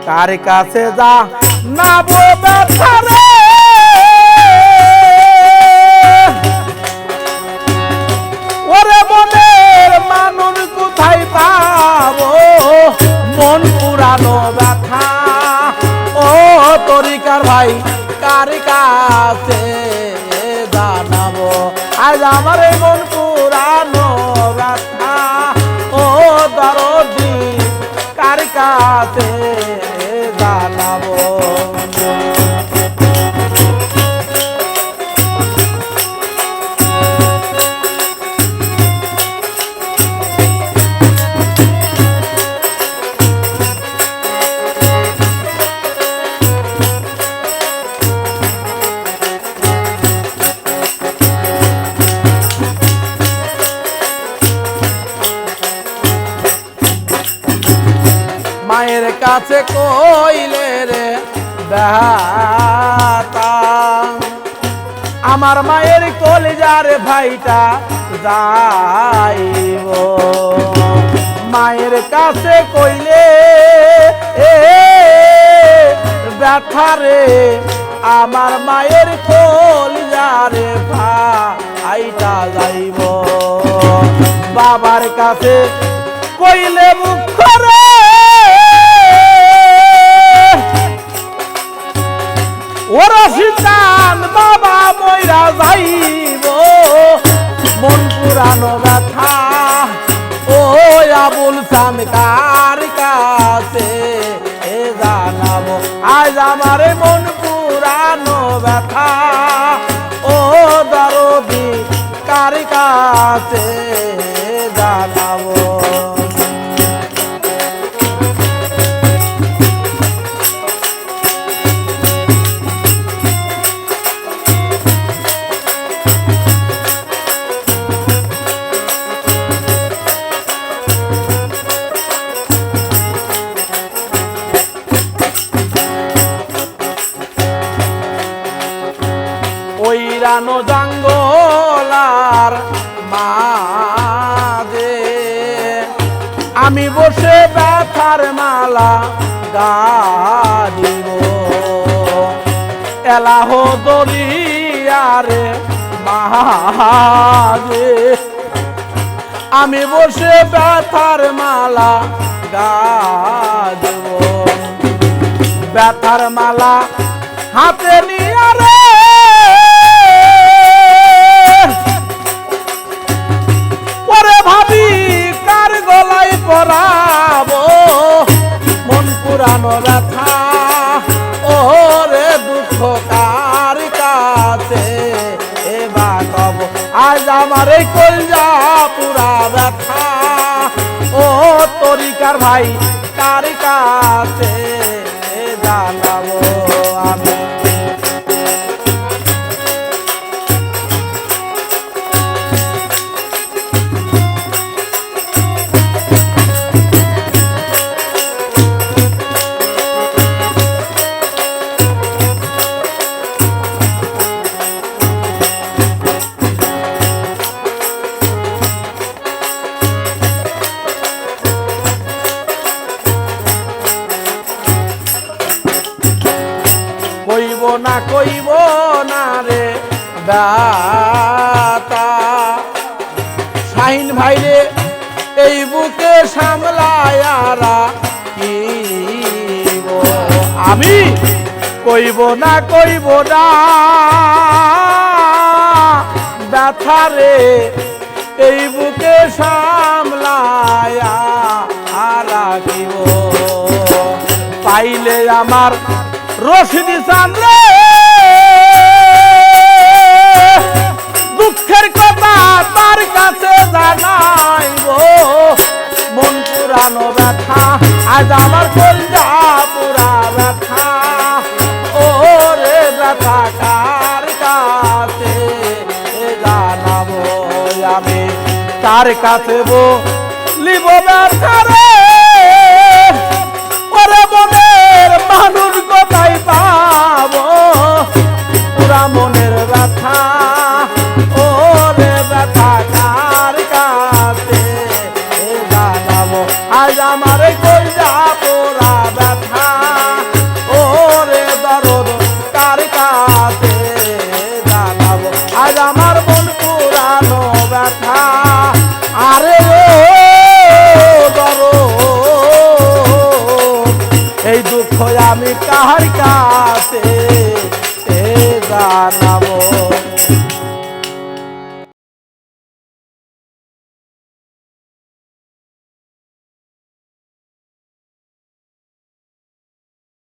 কার কাছে যা না ব্যথা রে ওরে মনের মানুষ কোথায় পাবো মন পুরানো ব্যথা ও তরিকার ভাই কার কাছে জানাবো আজ আমার এই মন পুরানো ব্যথা ও দরদি কার কাছে জানাবো মায়ের কাছে কইলে রে ব্যথা আমার মায়ের কলিজার ভাইটা যাইব মায়ের কাছে কইলে ব্যথা রে আমার মায়ের কলিজার ভাইটা যাইব বাবার কাছে কইলে মুখ রে ওরা সিদ্ধান বাবা মইরা যাইব মন পুরানো ব্যথা ও আবুল চান কার কাছে জানাবো আজ আমার মন পুরানো ব্যথা ও দরদি কার কাছে জানাবো ওইরানো জঙ্গলার মাঝে আমি বসে ব্যথার মালা গাইব এলাহ দরিয়ারে মাঝে আমি বসে ব্যথার মালা গাইব ব্যথার মালা হাতে নিয়ে রে ভাবি কার গলায় পরাবো মন পুরানো ব্যথা ও রে দুঃখ কার কাছে বাঁকাব আজ আমার এই কলজা পুরা ব্যথা ও তরিকার ভাই কার কাছে জানাবো আমি কইব না রে ব্যথা শাহিন ভাই রে এই বুকে সামলায়ারা কিব আমি কইব না ব্যথা রে এই বুকে সামলায়া রাখিব পাইলে আমার রশিদি চান্দে দুঃখের কথা তার কাছে জানাইব মন পুরানো ব্যথা আজ আমার কলজা পুরা ব্যথা ও রে ব্যথা কার কাছে জানাবো আমি তার কাছে বলিব ব্যথা রে ওরে মনের মানুষ কোথায় পাবো পুরা মনের ব্যথা ও রে ব্যথা কার কাছে জানাবো আজ আমার কলজা পুরা ব্যথা এই দুঃখ আমি কার কাছে জানাবো।